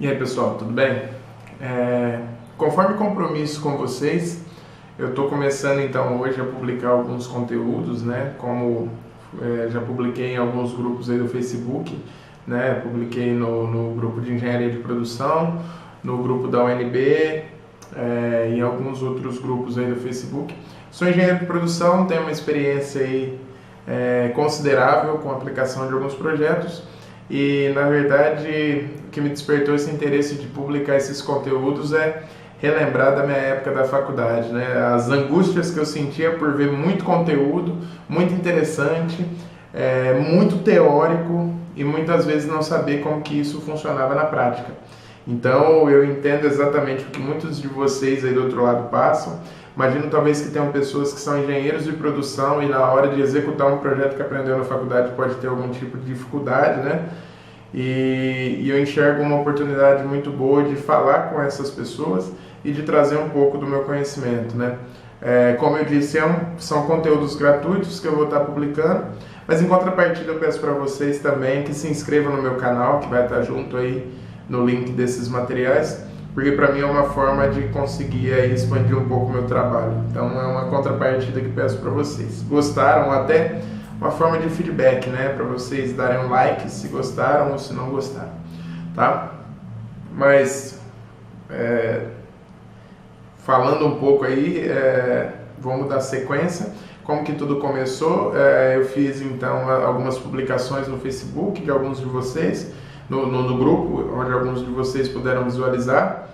E aí pessoal, tudo bem? Conforme compromisso com vocês, eu estou começando então hoje a publicar alguns conteúdos, né? Como já publiquei em alguns grupos aí do Facebook, né? Publiquei no grupo de engenharia de produção, no grupo da UNB, e em alguns outros grupos aí do Facebook. Sou engenheiro de produção, tenho uma experiência aí considerável com a aplicação de alguns projetos. E, na verdade, o que me despertou esse interesse de publicar esses conteúdos é relembrar da minha época da faculdade, né? As angústias que eu sentia por ver muito conteúdo, muito interessante, muito teórico e muitas vezes não saber como que isso funcionava na prática. Então, eu entendo exatamente o que muitos de vocês aí do outro lado passam. Imagino talvez que tenham pessoas que são engenheiros de produção e na hora de executar um projeto que aprendeu na faculdade pode ter algum tipo de dificuldade, né? E eu enxergo uma oportunidade muito boa de falar com essas pessoas e de trazer um pouco do meu conhecimento, né? Como eu disse, são conteúdos gratuitos que eu vou estar publicando, mas em contrapartida eu peço para vocês também que se inscrevam no meu canal, que vai estar junto aí no link desses materiais, porque para mim é uma forma de conseguir aí expandir um pouco o meu trabalho. Então é uma contrapartida que peço para vocês. Gostaram? Até uma forma de feedback, né? Para vocês darem um like se gostaram ou se não gostaram, tá? Mas falando um pouco aí, vamos dar sequência. Como que tudo começou? Eu fiz então algumas publicações no Facebook de alguns de vocês, no grupo, onde alguns de vocês puderam visualizar.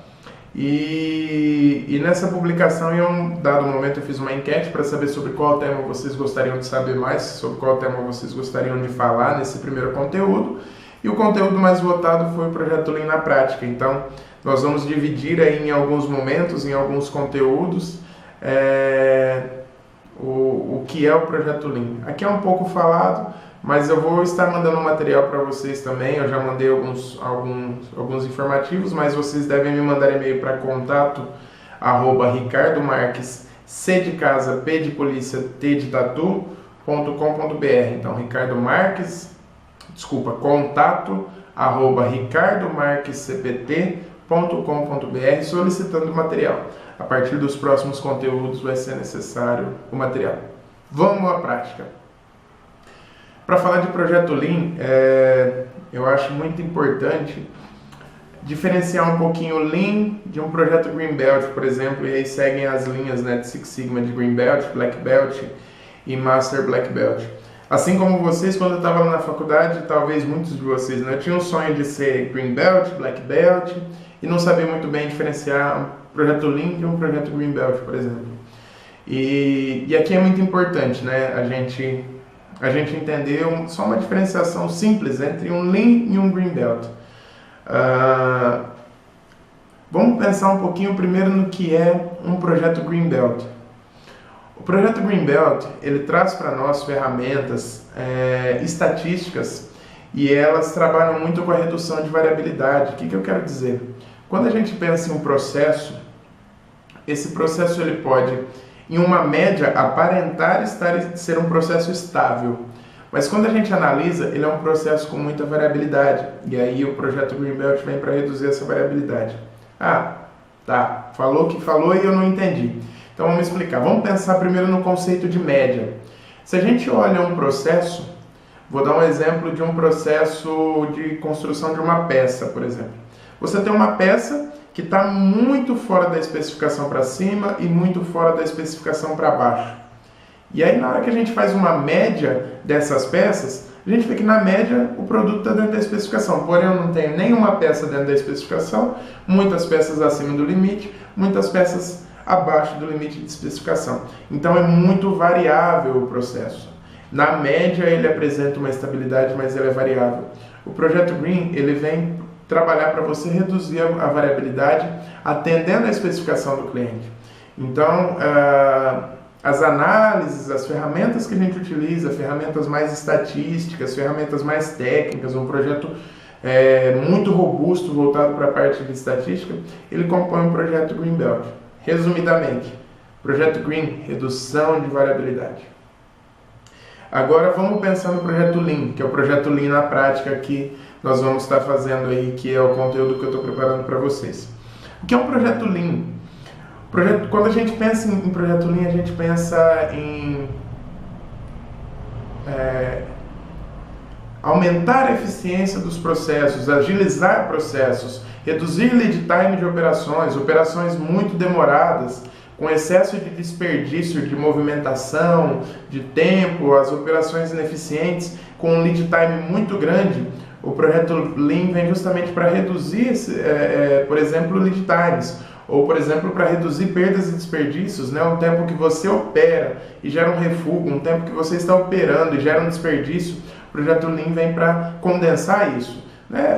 E nessa publicação, em um dado momento, eu fiz uma enquete para saber sobre qual tema vocês gostariam de saber mais, sobre qual tema vocês gostariam de falar nesse primeiro conteúdo. E o conteúdo mais votado foi o Projeto Lean na prática. Então, nós vamos dividir aí em alguns momentos, em alguns conteúdos, o que é o Projeto Lean. Aqui é um pouco falado, mas eu vou estar mandando material para vocês também. Eu já mandei alguns informativos, mas vocês devem me mandar e-mail para contato@ricardomarques, C de casa, P de polícia, T de tatu.com.br. Então, contato@ricardomarquescpt.com.br, solicitando material. A partir dos próximos conteúdos vai ser necessário o material. Vamos à prática. Para falar de Projeto Lean, eu acho muito importante diferenciar um pouquinho o Lean de um projeto Green Belt, por exemplo, e aí seguem as linhas, né, de Six Sigma de Green Belt, Black Belt e Master Black Belt. Assim como vocês, quando eu estava lá na faculdade, talvez muitos de vocês, né, tinham um sonho de ser Green Belt, Black Belt e não sabia muito bem diferenciar um projeto Lean de um projeto Green Belt, por exemplo. E aqui é muito importante, né, a gente entender só uma diferenciação simples entre um Lean e um Green Belt. Vamos pensar um pouquinho primeiro no que é um projeto Green Belt. O projeto Green Belt, ele traz para nós ferramentas estatísticas e elas trabalham muito com a redução de variabilidade. O que eu quero dizer? Quando a gente pensa em um processo, esse processo ele pode, em uma média, aparentar ser um processo estável. Mas quando a gente analisa, ele é um processo com muita variabilidade. E aí o projeto Green Belt vem para reduzir essa variabilidade. Tá, falou que falou e eu não entendi. Então vamos explicar. Vamos pensar primeiro no conceito de média. Se a gente olha um processo, vou dar um exemplo de um processo de construção de uma peça, por exemplo. Você tem uma peça que está muito fora da especificação para cima e muito fora da especificação para baixo. E aí, na hora que a gente faz uma média dessas peças, a gente vê que na média o produto está dentro da especificação. Porém, eu não tenho nenhuma peça dentro da especificação, muitas peças acima do limite, muitas peças abaixo do limite de especificação. Então, é muito variável o processo. Na média, ele apresenta uma estabilidade, mas ele é variável. O projeto Green, ele vem trabalhar para você reduzir a variabilidade atendendo a especificação do cliente. Então, as análises, as ferramentas que a gente utiliza, ferramentas mais estatísticas, ferramentas mais técnicas, um projeto muito robusto voltado para a parte de estatística, ele compõe um projeto Green Belt. Resumidamente, projeto Green, redução de variabilidade. Agora vamos pensar no projeto Lean, que é o projeto Lean na prática aqui nós vamos estar fazendo aí, que é o conteúdo que eu estou preparando para vocês. O que é um projeto Lean? Quando a gente pensa em projeto Lean, a gente pensa em aumentar a eficiência dos processos, agilizar processos, reduzir lead time de operações muito demoradas, com excesso de desperdício de movimentação, de tempo, as operações ineficientes, com um lead time muito grande. O projeto Lean vem justamente para reduzir, por exemplo, lead times, ou, por exemplo, para reduzir perdas e desperdícios, né? Um tempo que você opera e gera um refúgio, um tempo que você está operando e gera um desperdício. O projeto Lean vem para condensar isso.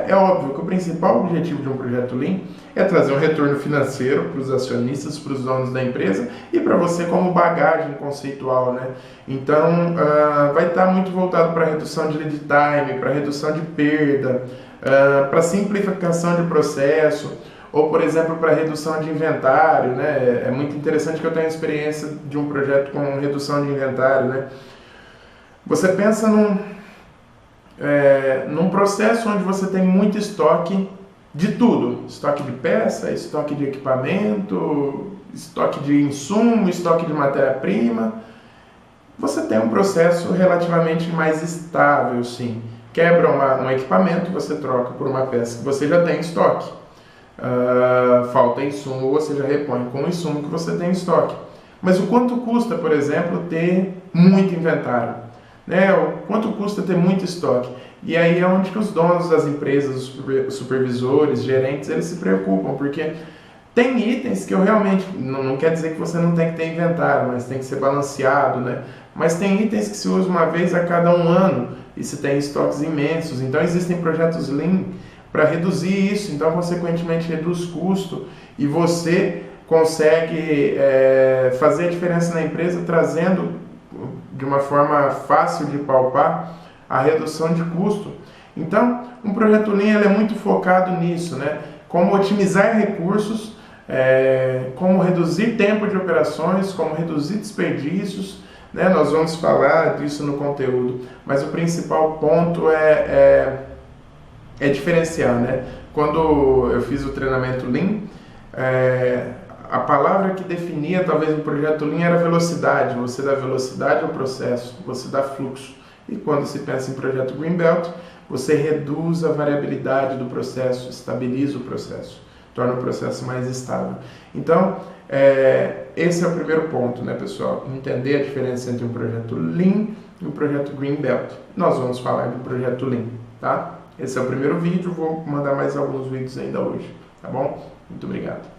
É óbvio que o principal objetivo de um projeto Lean é trazer um retorno financeiro para os acionistas, para os donos da empresa e para você como bagagem conceitual, né? Então, vai estar muito voltado para redução de lead time, para redução de perda, para simplificação de processo, ou, por exemplo, para redução de inventário, né? É muito interessante que eu tenha experiência de um projeto com redução de inventário, né? Você pensa num processo onde você tem muito estoque de tudo, estoque de peça, estoque de equipamento, estoque de insumo, estoque de matéria-prima. Você tem um processo relativamente mais estável, sim. Quebra um equipamento, você troca por uma peça que você já tem em estoque. Falta insumo, você já repõe com o insumo que você tem em estoque. Mas o quanto custa, por exemplo, ter muito inventário? Né? O quanto custa ter muito estoque? E aí é onde que os donos das empresas, os supervisores, gerentes, eles se preocupam, porque tem itens que eu realmente, não quer dizer que você não tem que ter inventário, mas tem que ser balanceado, né? Mas tem itens que se usa uma vez a cada 1 ano e se tem estoques imensos. Então existem projetos Lean para reduzir isso, então consequentemente reduz custo e você consegue fazer a diferença na empresa trazendo de uma forma fácil de palpar a redução de custo. Então, um projeto Lean ele é muito focado nisso, né? Como otimizar recursos, como reduzir tempo de operações, como reduzir desperdícios, né? Nós vamos falar disso no conteúdo, mas o principal ponto é diferenciar, né? Quando eu fiz o treinamento Lean, a palavra que definia talvez o projeto Lean era velocidade. Você dá velocidade ao processo, você dá fluxo. E quando se pensa em projeto Greenbelt, você reduz a variabilidade do processo, estabiliza o processo, torna o processo mais estável. Então, esse é o primeiro ponto, né, pessoal? Entender a diferença entre um projeto Lean e um projeto Greenbelt. Nós vamos falar do projeto Lean, tá? Esse é o primeiro vídeo, vou mandar mais alguns vídeos ainda hoje, tá bom? Muito obrigado.